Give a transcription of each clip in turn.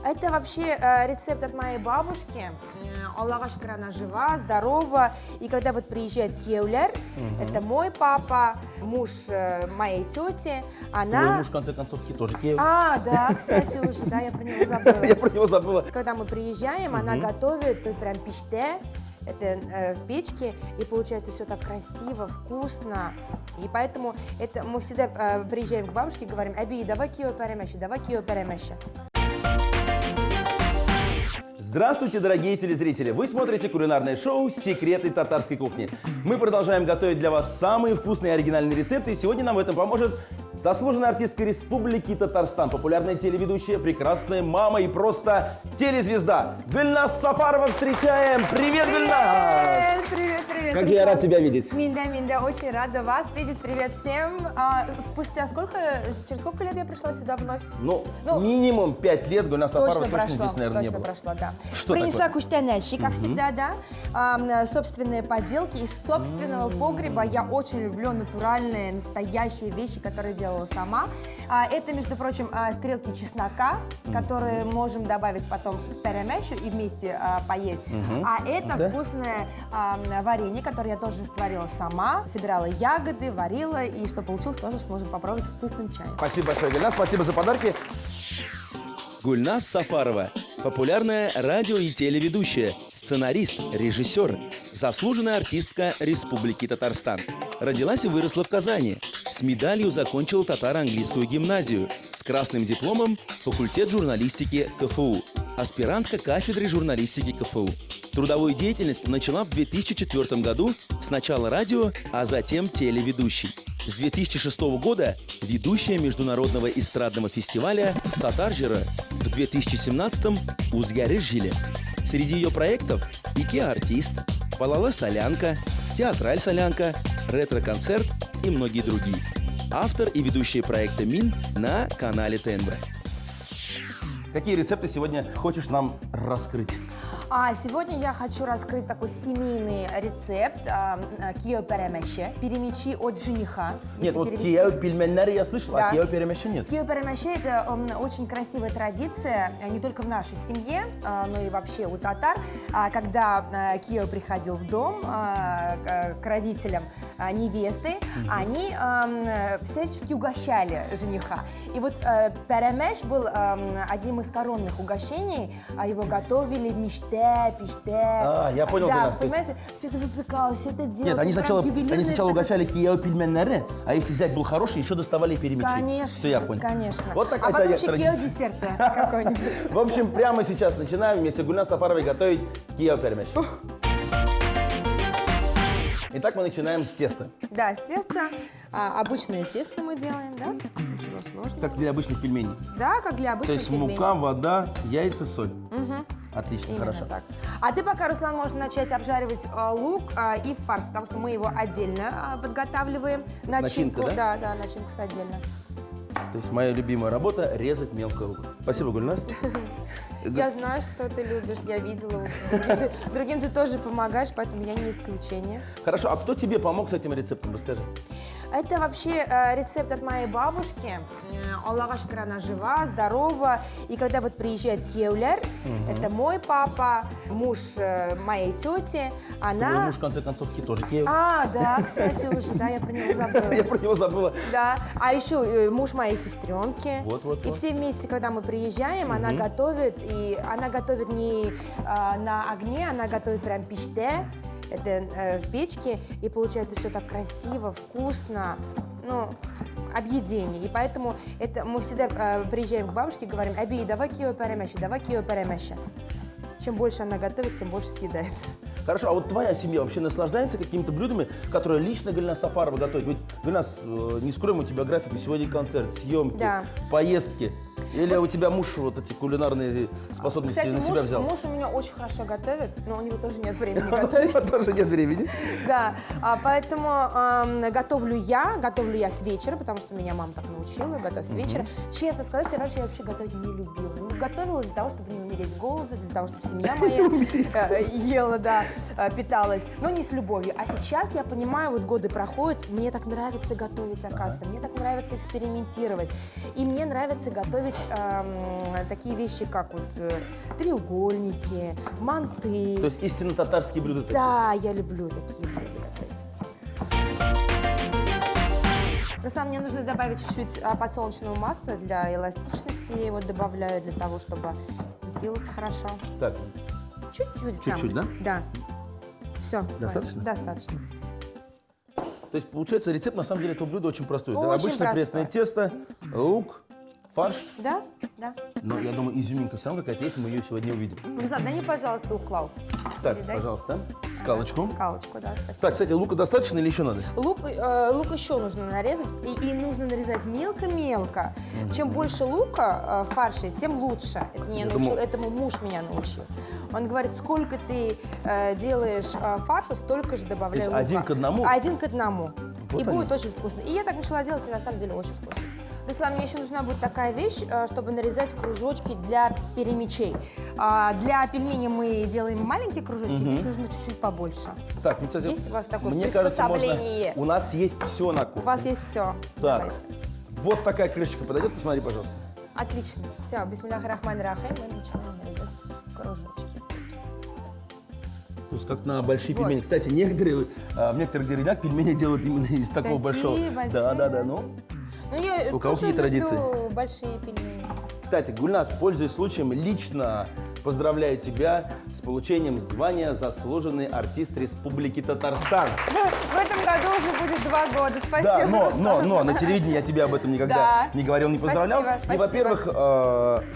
Это вообще рецепт от моей бабушки. Аллаха шукр, она жива, здорова. И когда вот приезжает күйеулер, это мой папа, муж моей тети, она... Твой муж, в конце концов, тоже күйеу. А, да, кстати, уже, да, я про него забыла. Я про него забыла. Когда мы приезжаем, она готовит прям пиште, это в печке, и получается все так красиво, вкусно. И поэтому это мы всегда приезжаем к бабушке и говорим: «Аби, давай кио перемеши, давай кио перемеши». Здравствуйте, дорогие телезрители! Вы смотрите кулинарное шоу «Секреты татарской кухни». Мы продолжаем готовить для вас самые вкусные и оригинальные рецепты. И сегодня нам в этом поможет заслуженная артистка Республики Татарстан, популярная телеведущая, прекрасная мама и просто телезвезда Гульназ Сафарова. Встречаем! Привет, Гульназ! Привет, привет! Как же я рад тебя видеть! Минда, очень рада вас видеть. Привет всем! Через сколько лет я пришла сюда вновь? Ну, минимум 5 лет Гульназ Сафарова Точно здесь, наверное, не было. прошло, да. Что Принесла такое? куштанаши, как всегда, да. Собственные поделки из собственного погреба. Я очень люблю натуральные, настоящие вещи, которые делала сама. Это, между прочим, стрелки чеснока, которые можем добавить потом в перемешу и вместе поесть. А это вкусное варенье, которое я тоже сварила сама. Собирала ягоды, варила, и что получилось, тоже сможем попробовать вкусным чаем. Спасибо большое, Гульназ, спасибо за подарки. Гульназ Сафарова – популярная радио- и телеведущая, сценарист, режиссер, заслуженная артистка Республики Татарстан. Родилась и выросла в Казани. С медалью закончила татаро-английскую гимназию. С красным дипломом – факультет журналистики КФУ. Аспирантка кафедры журналистики КФУ. Трудовую деятельность начала в 2004 году, сначала радио, а затем телеведущей. С 2006 года ведущая международного эстрадного фестиваля «Татаржира», в 2017-м «Узгарыжили». Среди ее проектов «Икеа-артист», «Палала-солянка», «Театраль-солянка», «Ретро-концерт» и многие другие. Автор и ведущая проекта МИН на канале ТНВ. Какие рецепты сегодня хочешь нам раскрыть? Сегодня я хочу раскрыть такой семейный рецепт кио перемеше, перемечи от жениха. Нет, вот кио пельменери я слышал, Да. а кио перемеше нет. Кио перемеше – это очень красивая традиция, не только в нашей семье, но и вообще у татар. Когда кио приходил в дом к родителям невесты, они всячески угощали жениха. И вот перемеш был одним из коронных угощений, его готовили в мечте, пиште. Я понял, Да, Гульназ, понимаете, все это выпекалось, все это делалось. Нет, они прям сначала ювелирное угощали кио пельменери, а если взять был хороший, еще доставали перемечи. Конечно, Все, я понял. конечно. Вот такая А потом еще традиция. кио-десерт какой-нибудь. В общем, прямо сейчас начинаем вместе с Гульназ Сафаровой готовить кио перемеш. Итак, мы начинаем с теста. Да, с теста. Обычное тесто мы делаем, да? Ничего сложного. Как для обычных пельменей. Да, как для То обычных есть пельменей. мука, вода, яйца, соль. Отлично, Именно хорошо. так. А ты пока, Руслан, можешь начать обжаривать лук и фарш, потому что мы его отдельно подготавливаем. Начинка, да? Да, начинку отдельно. То есть моя любимая работа – резать мелко лук. Спасибо, Гульназ. Я знаю, что ты любишь, я видела. Другим ты тоже помогаешь, поэтому я не исключение. Хорошо, а кто тебе помог с этим рецептом? Расскажи. Это вообще рецепт от моей бабушки. Аллаха шукр, она жива, здорова. И когда вот приезжает күйеулер, это мой папа, муж моей тети, она... Твой муж, в конце концов, тоже күйеу. Да, кстати, уже, да, я про него забыла. Я про него забыла. Да, а еще муж моей сестренки. Вот. И все вместе, когда мы приезжаем, она готовит, и она готовит не на огне, она готовит прям пиште. Это в печке, и получается все так красиво, вкусно, объедение. И поэтому мы всегда приезжаем к бабушке и говорим: «Аби, давай кио перемеши, давай кио перемеши». Чем больше она готовит, тем больше съедается. Хорошо, а вот твоя семья вообще наслаждается какими-то блюдами, которые лично Гульназ Сафарова готовит? Ведь, Гульназ, не скроем у тебя графику, сегодня концерт, съемки, Да. поездки. Или у тебя муж вот эти кулинарные способности Кстати, на себя взял? муж у меня очень хорошо готовит, но у него тоже нет времени готовить. Тоже нет времени. Да, поэтому готовлю я с вечера, потому что меня мама так научила, готовь с вечера. Честно сказать, раньше я вообще готовить не любила. Готовила для того, чтобы не умереть с голоду, для того, чтобы семья моя ела, да, питалась, но не с любовью. А сейчас я понимаю, вот годы проходят, мне так нравится готовить, оказывается, мне так нравится экспериментировать. И мне нравится готовить такие вещи, как вот треугольники, манты. То есть истинно татарские блюда такие. Да, я люблю такие блюда готовить. Просто мне нужно добавить чуть-чуть подсолнечного масла для эластичности. Я его добавляю для того, чтобы месилось хорошо. Так, Чуть-чуть. Чуть-чуть, прям. Да. Все. Достаточно? Достаточно. то есть получается рецепт на самом деле этого блюда очень простой. Да? Очень Обычное простой. пресное тесто, лук, фарш. Да? Да. Но я думаю, изюминка все равно какая-то есть, мы ее сегодня увидим. Руслан, дай мне, пожалуйста, уклал. Так, Передай. пожалуйста, скалочку. Скалочку, да, спасибо. Так, кстати, лука достаточно или еще надо? Лук еще нужно нарезать, и нужно нарезать мелко-мелко. Чем больше лука в фарше, тем лучше. Это меня научил, этому муж меня научил. Он говорит, сколько ты делаешь фарша, столько же добавляй лука. Один к одному? Один к одному. Вот и они. будет очень вкусно. И я так начала делать, и на самом деле очень вкусно. Руслан, мне еще нужна будет такая вещь, чтобы нарезать кружочки для перемечей. Для пельменей мы делаем маленькие кружочки, здесь нужно чуть-чуть побольше. Так, ну, кстати, Есть у вас такое мне кажется, приспособление? можно... У нас есть все на кухне. У вас есть все. Так, вот такая крышечка подойдет, посмотри, пожалуйста. Отлично. Все, бисмиллах рахман рахим, мы начинаем нарезать кружочки. То есть как на большие Вот. пельмени. Кстати, некоторые, в некоторых деревнях пельмени делают именно из такого Такие большого. большие, Да, да? ну. Ну, я У кого тоже какие люблю традиции? большие пельмени. Кстати, Гульназ, пользуясь случаем, лично поздравляю тебя с получением звания «Заслуженный артист Республики Татарстан». В этом году уже будет 2 года. Спасибо, Да, но Руслан. на телевидении я тебе об этом никогда Да. не говорил, не поздравлял. Спасибо, И, спасибо. во-первых,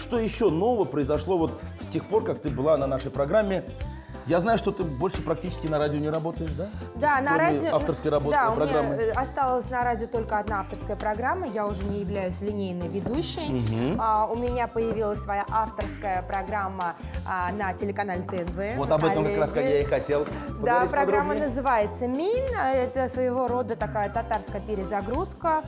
что еще нового произошло вот с тех пор, как ты была на нашей программе? Я знаю, что ты больше практически на радио не работаешь, да? Да, на Кроме радио. авторской работы, да, у программы. меня осталась на радио только одна авторская программа. Я уже не являюсь линейной ведущей. У меня появилась своя авторская программа на телеканале ТНВ. Вот об этом как раз я и хотел Да, поговорить программа подробнее. называется «Мин». Это своего рода такая татарская перезагрузка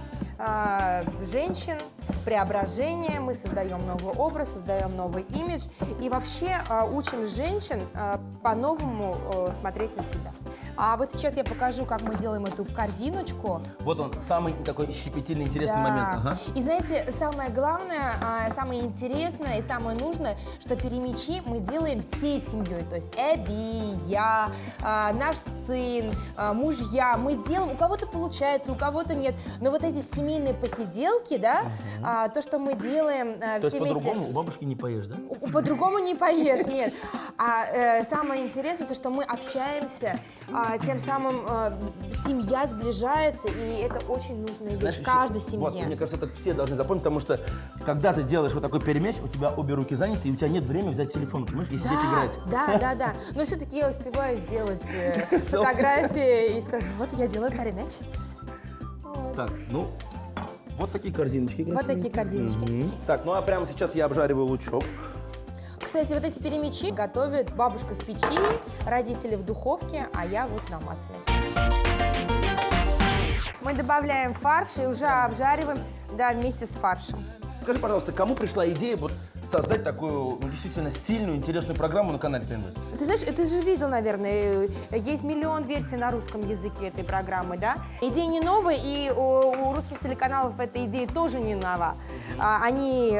женщин, преображение. Мы создаем новый образ, создаем новый имидж. И вообще учим женщин по-новому смотреть на себя. А вот сейчас я покажу, как мы делаем эту корзиночку. Вот он, самый такой щепетильный, интересный Да. момент. Ага. И знаете, самое главное, самое интересное и самое нужное, что перемечи мы делаем всей семьей. То есть Эби, я, наш сын, мужья. Мы делаем, у кого-то получается, у кого-то нет. Но вот эти семейные посиделки, да, то, что мы делаем То все есть вместе. по-другому у бабушки не поешь, да? По-другому не поешь, нет. Самое интересное, то, что мы общаемся, тем самым семья сближается, и это очень нужная вещь Знаешь, в каждой еще- семье. Вот, мне кажется, это все должны запомнить, потому что когда ты делаешь вот такой перемеч, у тебя обе руки заняты, и у тебя нет времени взять телефон, понимаешь, и сидеть играть. Да. Но все-таки я успеваю сделать фотографии и сказать, вот я делаю перемеч. Так, ну, вот такие корзиночки Вот красивые. такие корзиночки. Так, ну а прямо сейчас я обжариваю лучок. Кстати, вот эти перемечи готовят бабушка в печи, родители в духовке, а я вот на масле. Мы добавляем фарш и уже обжариваем, да, вместе с фаршем. Скажи, пожалуйста, кому пришла идея вот создать такую, ну, действительно стильную, интересную программу на канале ТНВ? Ты знаешь, ты же видел, наверное, есть миллион версий на русском языке этой программы, да? Идея не новая, и у русских телеканалов эта идея тоже не нова. Они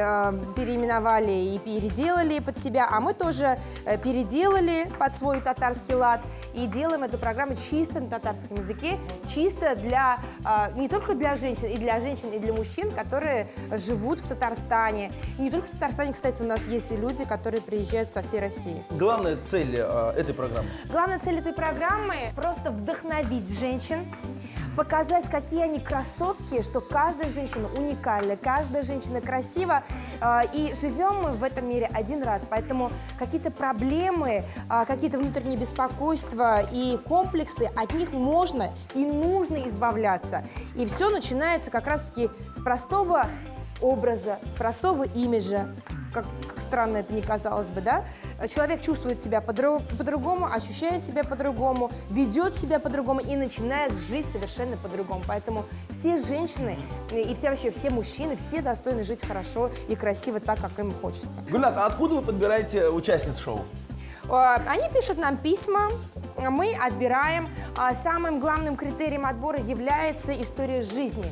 переименовали и переделали под себя, а мы тоже переделали под свой татарский лад и делаем эту программу чисто на татарском языке, чисто для, не только для женщин, и для мужчин, которые живут в Татарстане. И не только в Татарстане, кстати, у нас есть и люди, которые приезжают со всей России. Главная цель этой программы? Главная цель этой программы – просто вдохновить женщин, показать, какие они красотки, что каждая женщина уникальна, каждая женщина красива, и живем мы в этом мире один раз, поэтому какие-то проблемы, какие-то внутренние беспокойства и комплексы, от них можно и нужно избавляться. И все начинается как раз-таки с простого образа, с простого имиджа, как странно это ни казалось бы, да? Человек чувствует себя по-другому, ощущает себя по-другому, ведет себя по-другому и начинает жить совершенно по-другому. Поэтому все женщины и все мужчины, все достойны жить хорошо и красиво так, как им хочется. Гульназ, а откуда вы подбираете участниц шоу? Они пишут нам письма, мы отбираем. Самым главным критерием отбора является история жизни.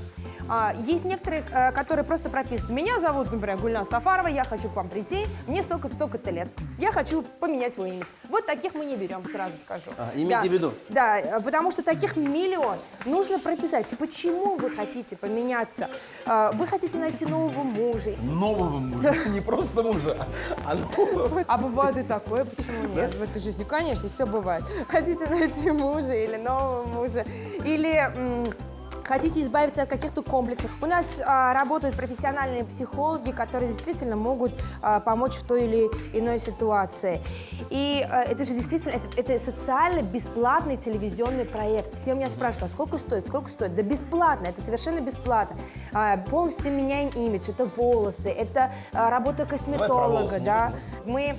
Есть некоторые, которые просто прописаны. Меня зовут, например, Гульназ Сафарова, я хочу к вам прийти, мне столько-то лет. Я хочу поменять свой имидж. Вот таких мы не берем, сразу скажу. Имейте в виду. Да, потому что таких миллион. Нужно прописать, почему вы хотите поменяться. Вы хотите найти нового мужа. Нового мужа, не просто мужа, а нового. А бывает и такое, почему нет? В этой жизни, конечно, все бывает. Хотите найти мужа или нового мужа, или хотите избавиться от каких-то комплексов. У нас работают профессиональные психологи, которые действительно могут помочь в той или иной ситуации. И это же действительно, это социально бесплатный телевизионный проект. Все меня спрашивают, а сколько стоит? Сколько стоит? Да бесплатно, это совершенно бесплатно. Полностью меняем имидж, это волосы, это работа косметолога, да. Мы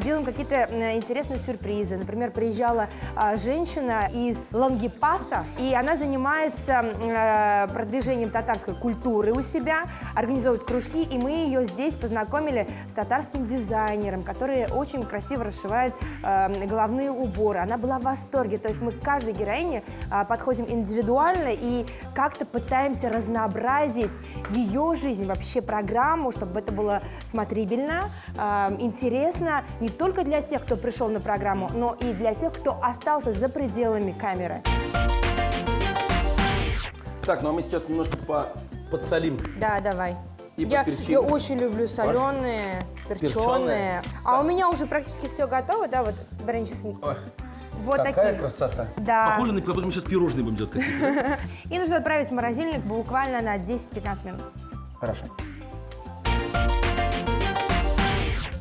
делаем какие-то интересные сюрпризы. Например, приезжала женщина из Лангепаса, и она занимается продвижением татарской культуры у себя, организовывает кружки, и мы ее здесь познакомили с татарским дизайнером, который очень красиво расшивает головные уборы. Она была в восторге, то есть мы к каждой героине подходим индивидуально и как-то пытаемся разнообразить ее жизнь, вообще программу, чтобы это было смотрибельно, интересно не только для тех, кто пришел на программу, но и для тех, кто остался за пределами камеры. Так, ну а мы сейчас немножко подсолим. Да, давай. И Я поперчим. очень люблю соленые, перченые. Перченые. А у меня уже практически все готово, да, вот бренчи. Вот Какая такие. красота. Да. Похоже, на как будто мы сейчас пирожные будем делать какие-то. И нужно отправить в морозильник буквально на 10-15 минут. Хорошо.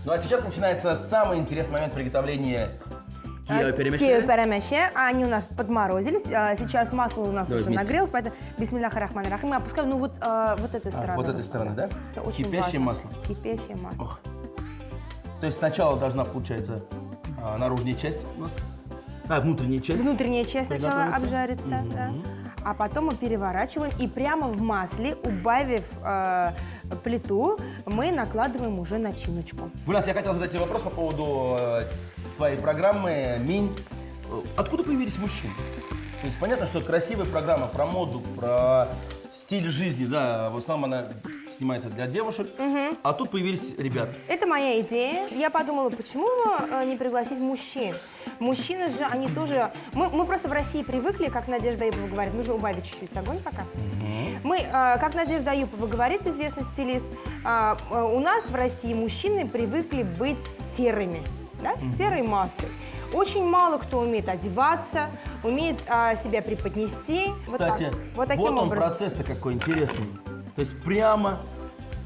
Ну а сейчас начинается самый интересный момент приготовления кио-перемеши. Кио-перемеши. Они у нас подморозились. Сейчас масло у нас Давай уже вместе. нагрелось, поэтому бисмиллахи рахмани рахим. Мы опускаем, ну вот этой стороны. Вот этой стороны, да? Это очень Кипящее важно. масло. Кипящее масло. Ох. То есть сначала должна, получается, наружная часть у нас. Внутренняя часть. Внутренняя часть сначала Приготовится. обжарится, да. А потом мы переворачиваем и прямо в масле, убавив плиту, мы накладываем уже начиночку. Гульназ, я хотел задать тебе вопрос по поводу твоей программы «Минь». Откуда появились мужчины? То есть понятно, что красивая программа про моду, про стиль жизни, да, в основном она снимается для девушек, а тут появились ребята. Это моя идея. Я подумала, почему не пригласить мужчин? Мужчины же, они тоже... Мы просто в России привыкли, как Надежда Аюпова говорит, нужно убавить чуть-чуть огонь пока. Мы, как Надежда Аюпова говорит, известный стилист, у нас в России мужчины привыкли быть серыми, да, серой массой. Очень мало кто умеет одеваться, умеет себя преподнести. Вот Кстати, так. Вот таким он образом. процесс-то какой интересный. То есть прямо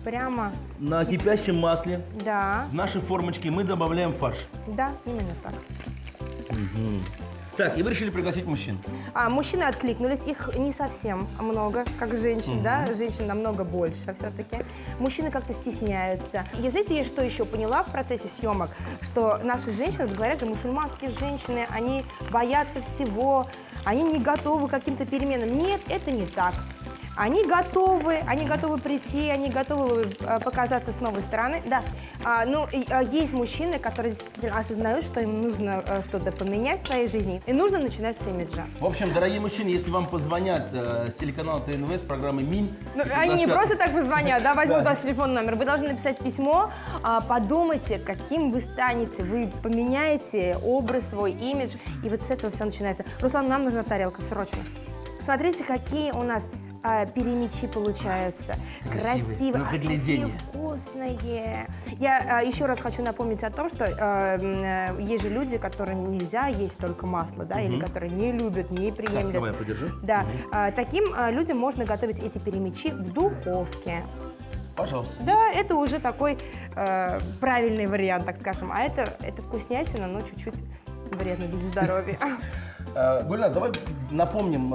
Прямо, на кипящем масле да, в наши формочки мы добавляем фарш. да, именно так. Так, и вы решили пригласить мужчин. Мужчины откликнулись, их не совсем много, как женщин, да, женщин намного больше все-таки. Мужчины как-то стесняются. Я, знаете, я что еще поняла в процессе съемок, что наши женщины, говорят же, мусульманские женщины, они боятся всего, они не готовы к каким-то переменам. Нет, это не так. Они готовы прийти, они готовы показаться с новой стороны, да. Есть мужчины, которые действительно осознают, что им нужно что-то поменять в своей жизни, и нужно начинать с имиджа. В общем, дорогие мужчины, если вам позвонят с телеканала ТНВ с программы «Минь», Они не просто так позвонят, да, возьмут у вас телефонный номер. Вы должны написать письмо, подумайте, каким вы станете. Вы поменяете образ свой, имидж, и вот с этого все начинается. Руслан, нам нужна тарелка, срочно. Смотрите, какие у нас перемичи получаются. Красивые, на загляденье. вкусные. Я еще раз хочу напомнить о том, что есть же люди, которым нельзя есть только масло, да, или которые не любят, не приемлют. Давай я подержу. Да, таким людям можно готовить эти перемичи в духовке. Пожалуйста. Да, это уже такой правильный вариант, так скажем. А это вкуснятина, но чуть-чуть вредно для здоровья. Гульназ, давай напомним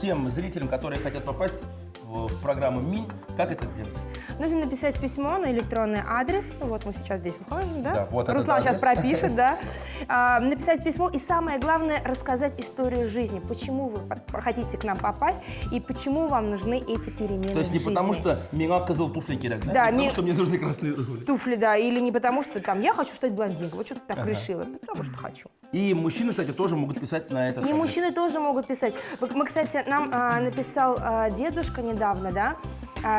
тем зрителям, которые хотят попасть в программу «Минь», как это сделать. Нужно написать письмо на электронный адрес. Ну, вот мы сейчас здесь выходим, да? Да, вот этот Руслан сейчас адрес. пропишет, да. Написать письмо и самое главное рассказать историю жизни. Почему вы хотите к нам попасть и почему вам нужны эти перемены То есть в не жизни. потому, что меня козыл туфли кидать, да? Да, Не потому, что мне нужны красные туфли. туфли, да, или не потому, что там я хочу стать блондинкой, вот что-то так решила, потому что хочу. И мужчины, кстати, тоже могут писать на этот И адрес. мужчины тоже могут писать. Мы, кстати, нам написал дедушка недавно, да,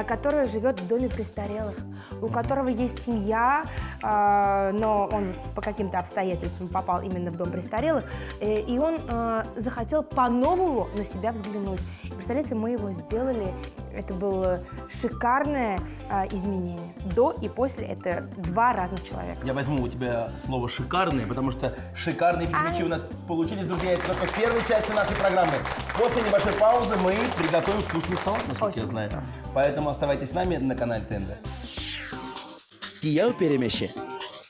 который живет в доме престарелых, у которого есть семья, но он по каким-то обстоятельствам попал именно в дом престарелых, и он захотел по-новому на себя взглянуть. И, представляете, мы его сделали, это было шикарное изменение. До и после — это два разных человека. Я возьму у тебя слово «шикарные», потому что шикарные певичи у нас получились, друзья. Это только в первой части нашей программы. После небольшой паузы мы приготовим вкусный салат, насколько я Очень знаю. вкусно. Поэтому оставайтесь с нами на канале ТНВ. Кияу перемеши.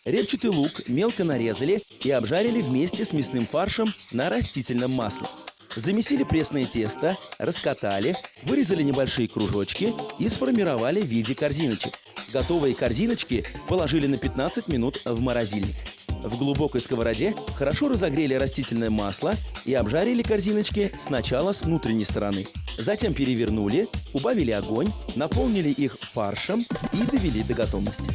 Репчатый лук мелко нарезали и обжарили вместе с мясным фаршем на растительном масле. Замесили пресное тесто, раскатали, вырезали небольшие кружочки и сформировали в виде корзиночек. Готовые корзиночки положили на 15 минут в морозильник. В глубокой сковороде хорошо разогрели растительное масло и обжарили корзиночки сначала с внутренней стороны. Затем перевернули, убавили огонь, наполнили их фаршем и довели до готовности.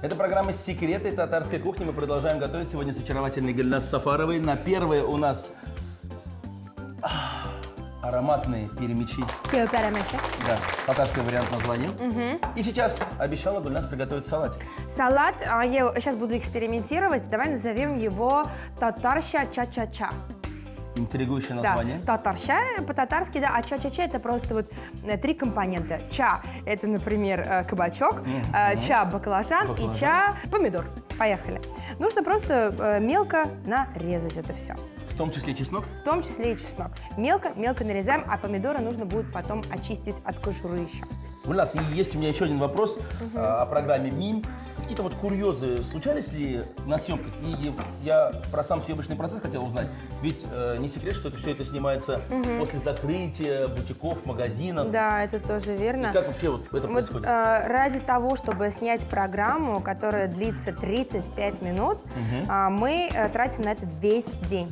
Это программа «Секреты татарской кухни». Мы продолжаем готовить сегодня с очаровательной Гульназ Сафаровой. На первое у нас ароматные перемечи. Да, татарский вариант названия. И сейчас обещала Гульназ приготовить салат. Салат, я сейчас буду экспериментировать, давай назовем его татарща ча-ча-ча. Интригующее Да, название. татарща по-татарски, да, а ча-ча-ча это просто вот три компонента. Ча – это, например, кабачок, ча – баклажан и ча – помидор. Поехали. Нужно просто мелко нарезать это все. В том числе чеснок. В том числе и чеснок. Мелко-мелко нарезаем, а помидоры нужно будет потом очистить от кожуры еще. Гульназ, и есть у меня еще один вопрос о программе МИМ. Какие-то вот курьезы случались ли на съемках? И я про сам съемочный процесс хотел узнать. Ведь не секрет, что все это снимается после закрытия бутиков, магазинов. Да, это тоже верно. И как вообще вот это Вот, происходит? ради того, чтобы снять программу, которая длится 35 минут, мы тратим на это весь день.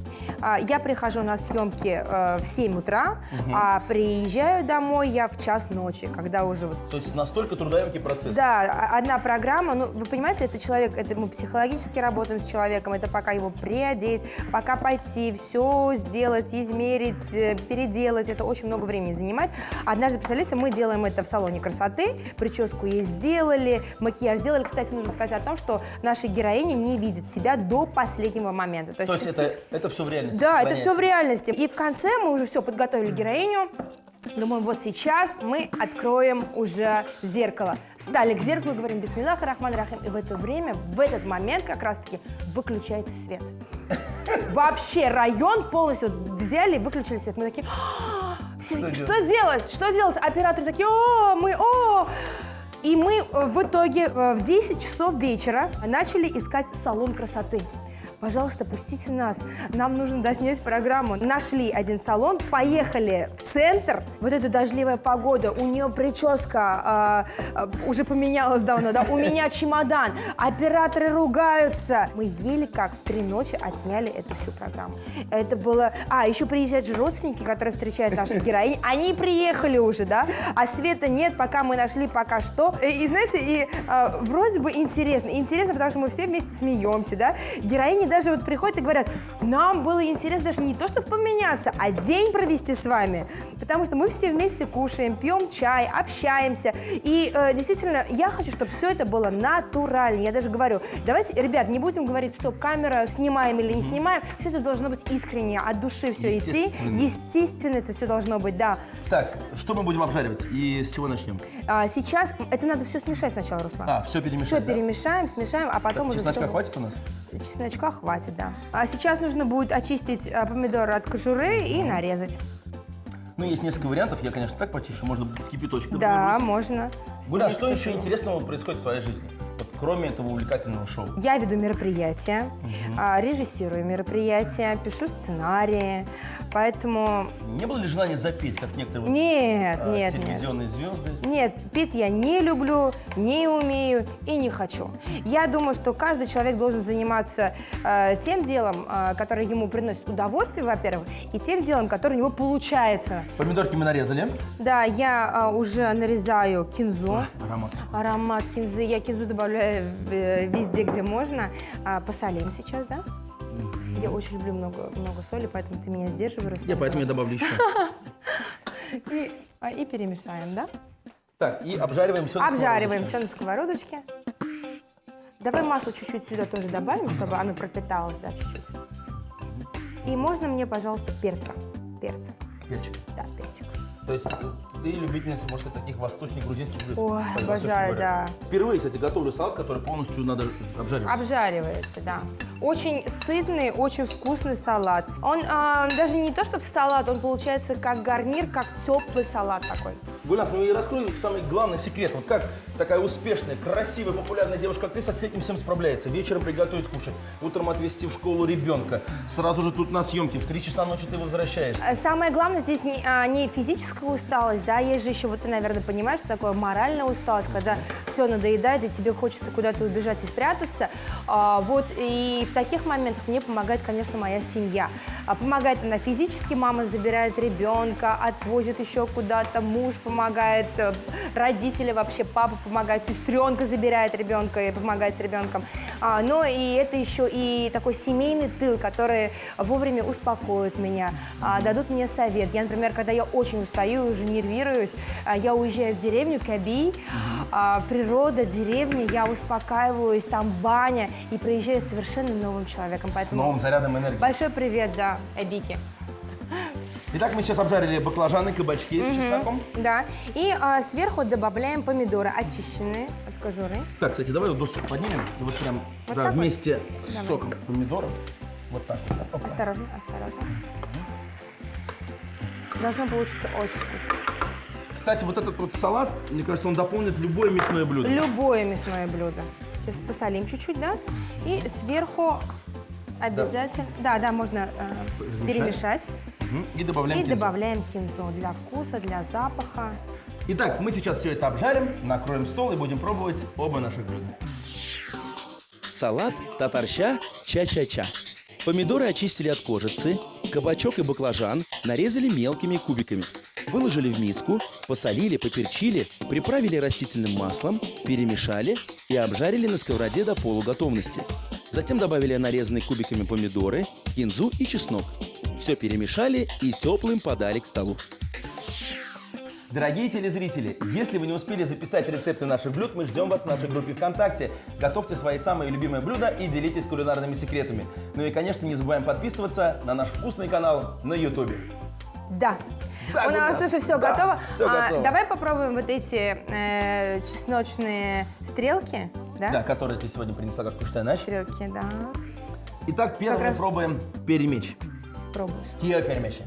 Я прихожу на съемки в 7 утра, а приезжаю домой я в час ночи, когда уже вот... То есть настолько трудоемкий процесс. Да, одна программа, ну, вы понимаете, это человек, это мы психологически работаем с человеком, это пока его приодеть, пока пойти, все сделать, измерить, переделать, это очень много времени занимает. Однажды, представляете, мы делаем это в салоне красоты, прическу ей сделали, макияж сделали. Кстати, нужно сказать о том, что наши героини не видят себя до последнего момента. То есть это все в реальности? Да, это сохраняется? все в реальности. И в конце мы уже все подготовили героиню. Думаем, вот сейчас мы откроем уже зеркало. Стали к зеркалу, говорим бисмиллах рахман рахим. И в это время, в этот момент как раз-таки выключается свет. Вообще район полностью взяли и выключили свет. Мы такие, все такие, что делать? Что делать? Операторы такие, И мы в итоге в 10 часов вечера начали искать салон красоты. Пожалуйста, пустите нас, нам нужно доснять программу. Нашли один салон, поехали в центр. Вот эта дождливая погода, у нее прическа уже поменялась давно, да, у меня чемодан, операторы ругаются. Мы еле как в 3 ночи отсняли эту всю программу. Это было... еще приезжают же родственники, которые встречают наших героинь, они приехали уже, да, а света нет, пока мы нашли пока что. И знаете, вроде бы интересно, потому что мы все вместе смеемся, да, героини даже вот приходят и говорят, нам было интересно даже не то, чтобы поменяться, а день провести с вами, потому что мы все вместе кушаем, пьем чай, общаемся, и действительно, я хочу, чтобы все это было натурально. Я даже говорю, давайте, ребят, не будем говорить, стоп, камера, снимаем или не снимаем, все это должно быть искренне, от души все идти, естественно это все должно быть, да. Так, что мы будем обжаривать и с чего начнем? Сейчас это надо все смешать сначала, Руслан. Все перемешать, Все да? перемешаем, смешаем, а потом уже Чесночка всё- хватит у нас? Чесночка хватит, да. А сейчас нужно будет очистить помидоры от кожуры и нарезать. Ну, есть несколько вариантов. Я, конечно, так почищу. Можно в кипяточек. Да, можно. Гульназ, Снять что еще кожуру. интересного происходит в твоей жизни? Вот кроме этого увлекательного шоу? Я веду мероприятия, режиссирую мероприятия, пишу сценарии, поэтому... Не было ли желания запеть, как некоторые Нет, нет. телевизионные звезды? Нет, петь я не люблю, не умею и не хочу. Я думаю, что каждый человек должен заниматься тем делом, которое ему приносит удовольствие, во-первых, и тем делом, которое у него получается. Помидорки мы нарезали. Да, я уже нарезаю кинзу. Аромат. Аромат кинзы. Я кинзу добавляю везде, где можно. Посолим сейчас, да? Я очень люблю много соли, поэтому ты меня сдерживаешь. Поэтому я добавлю еще. И перемешаем, да? Так, и обжариваем все. Обжариваем все на сковородочке. Давай масло чуть-чуть сюда тоже добавим, чтобы оно пропиталось, да, чуть-чуть. И можно мне, пожалуйста, перца. Перчик. Да, перчик. То есть ты любительница, может, быть, таких восточных, грузинских блюд? Ой, По-восточному обожаю, говоря. да. Впервые, кстати, готовлю салат, который полностью надо обжаривать. Обжаривается, да. Очень сытный, очень вкусный салат. Он даже не то, чтобы салат, он получается как гарнир, как теплый салат такой. Гульнас, ну и раскрой самый главный секрет. Вот как такая успешная, красивая, популярная девушка, как ты, с этим всем справляется? Вечером приготовить кушать, утром отвезти в школу ребенка, сразу же тут на съемке, в 3 часа ночи ты возвращаешься. Самое главное здесь не физическая усталость, да, есть же еще, вот ты, наверное, понимаешь, что такое моральная усталость, когда все надоедает, и тебе хочется куда-то убежать и спрятаться. Вот, и в таких моментах мне помогает, конечно, моя семья. Помогает она физически, мама забирает ребенка, отвозит еще куда-то, муж помогает, родители вообще, папа помогает, сестренка забирает ребенка и помогает с ребенком. Но и это еще и такой семейный тыл, который вовремя успокоит меня, дадут мне совет. Я, например, когда я очень устаю и уже нервируюсь, я уезжаю в деревню Каби, природа, деревня, я успокаиваюсь, там баня, и приезжаю совершенно новым человеком. С новым зарядом энергии. Большой привет, да, Эбике. Итак, мы сейчас обжарили баклажаны, кабачки с чесноком. Да, и сверху добавляем помидоры, очищенные от кожуры. Так, кстати, давай вот досочку поднимем, и вот прям Вот да, так вот? вместе с Давайте. соком помидоров. Вот так вот. Опа. Осторожно, осторожно. Должно получиться очень вкусно. Кстати, вот этот вот салат, мне кажется, он дополнит любое мясное блюдо. Любое мясное блюдо. Сейчас посолим чуть-чуть, да? И сверху обязательно... Да, можно перемешать. И добавляем И кинзу. добавляем кинзу для вкуса, для запаха. Итак, мы сейчас все это обжарим, накроем стол и будем пробовать оба наших блюда. Салат татарща ча-ча-ча. Помидоры очистили от кожицы, кабачок и баклажан нарезали мелкими кубиками. Выложили в миску, посолили, поперчили, приправили растительным маслом, перемешали и обжарили на сковороде до полуготовности. Затем добавили нарезанные кубиками помидоры, кинзу и чеснок. Все перемешали и теплым подали к столу. Дорогие телезрители, если вы не успели записать рецепты наших блюд, мы ждем вас в нашей группе ВКонтакте. Готовьте свои самые любимые блюда и делитесь кулинарными секретами. Ну и, конечно, не забываем подписываться на наш вкусный канал на YouTube. Да. Да, У нас Гульнас, уже все да, готово. всё готово. Давай попробуем вот эти чесночные стрелки. Да? Да, которые ты сегодня принесла как куштанач. Стрелки, да. Итак, первым Как мы раз- пробуем перемеч. Спробуешь. Киа перемечи.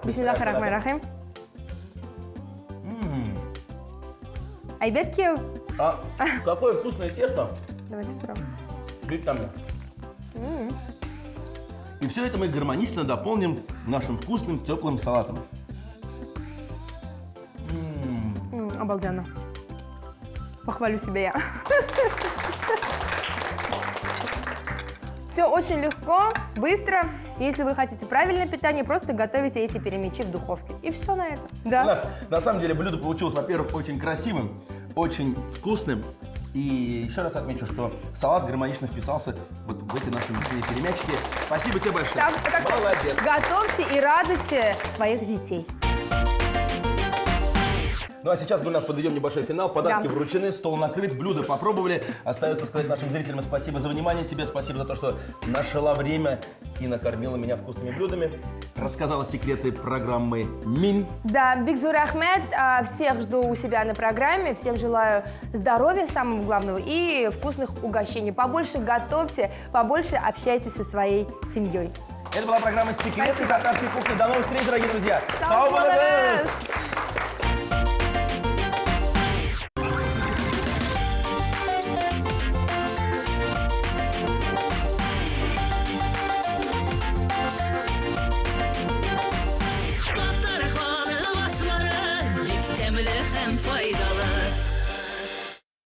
Бисмиллах рахман рахим. Айбет киев. А какое вкусное тесто. Давайте попробуем. Витамин. И все это мы гармонично дополним нашим вкусным теплым салатом. Обалденно. Похвалю себя я. Все очень легко, быстро. Если вы хотите правильное питание, просто готовите эти перемечи в духовке. И все на это. У Да. нас на самом деле блюдо получилось, во-первых, очень красивым, очень вкусным. И еще раз отмечу, что салат гармонично вписался вот в эти наши мясные перемячки. Спасибо тебе большое. Так что Молодец. готовьте и радуйте своих детей. Ну а сейчас, Гульнас, подведем небольшой финал. Подарки Да. вручены, стол накрыт, блюда попробовали. Остается сказать нашим зрителям спасибо за внимание. Тебе спасибо за то, что нашла время и накормила меня вкусными блюдами. Рассказала секреты программы МИН. Да, Бигзур Ахмед. Всех жду у себя на программе. Всем желаю здоровья, самого главного, и вкусных угощений. Побольше готовьте, побольше общайтесь со своей семьей. Это была программа «Секреты Спасибо. татарской кухни». До новых встреч, дорогие друзья. Сау болыңыз! كان فايدة